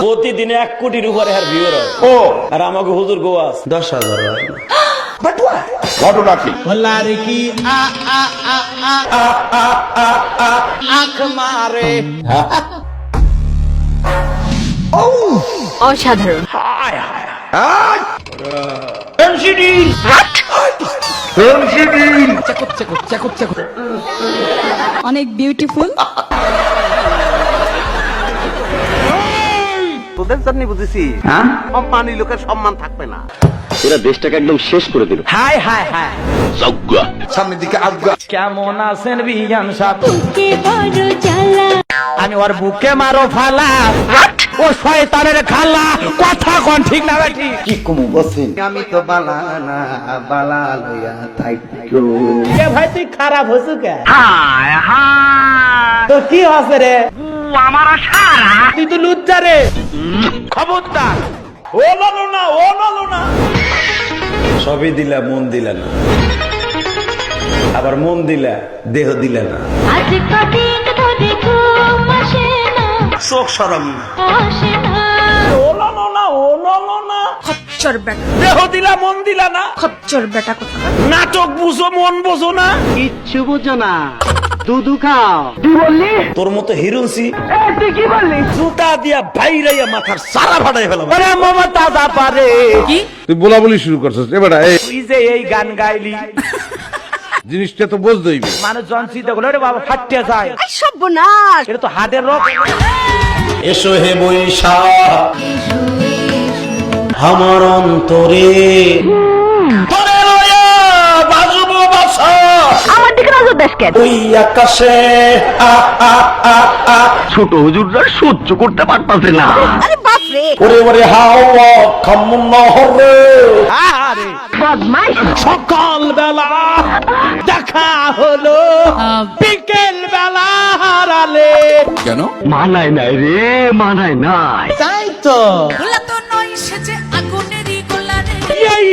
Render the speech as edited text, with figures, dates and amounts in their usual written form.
প্রতিদিনে 1 কোটির উপরে ভিউর হয়। আর আমাকে হুজুর গোয়াস 10,000 হয়। ঘটনা কি? কি আখ মারে অসাধারণ। অনেক বিউটিফুল। তোদের জন্য বুঝেছি সম্মানী লোকের সম্মান থাকবে না। এরা দেশটাকে একদম শেষ করে দিল। হাই হাই হাই, যজ্ঞা সামনের দিকে আজ্ঞা। কেমন আছেন বিয়ান সাহেব? বুকে বড় জ্বালা, আমি ওর বুকে মারো ফালা, ও শয়তানের খালা। কথা কোন ঠিক না বেটি? কি কমু বসেন? আমি তো বালা না বালা লইয়া থাইকো। এ ভাই তুই খারাপ হইছ কে? তো কি হচ্ছে রে? আমার সারা তুই তো লুচ্চা রে। খবরদার, ও লালো না, ও লালো না। সবই দিলা, মন দিলা না। আবার মন দিলা, দেহ দিলা না। আজ কদিন ধরে ঘুম আসে না, শোক শরম আসে না। ও লালো না, ও লালো না। খচ্চর বেটা, দেহ দিলা, মন দিলা না। খচ্চর বেটা কোথা। নাটক বুঝো, মন বোঝো না। কিচ্ছু বুঝো না, দুধু খাও। তোর মতো হিরোসি জুতা দিয়া ভাইরাইয়া মাথার সারা ফাটাই ফেলাম। আরে মমতা দা পারে কি তুই বলা বলি শুরু করছিস এবারে তুই যে এই গান গাইলি, জিনিসটা তো বুঝতে হইবে। মানুষ জনসিতে বলে রে বাবা ফাটিয়ে যায়। আই সর্বনাশ। এটা তো হাটের রক। এসো হে বৈশাখ আমার অন্তরে, তোরে লয়া বাজবো বাসা আমার দিকে নজর দেশ কেন? ওই আকাশে। ছোট হুজুররা সহ্য করতে পারতাছে না। আরে বাপ রে, ওরে ওরে হাওয়া খামুন নহরে। আরে বদমাইশ। সকাল বেলা দেখা হলো, বিকেল বেলা হারালে। মানায় নাই রে, মানায় নাই। তাই তো গোলা তো নয় সেজে আগুনেরই গোলা রে। এই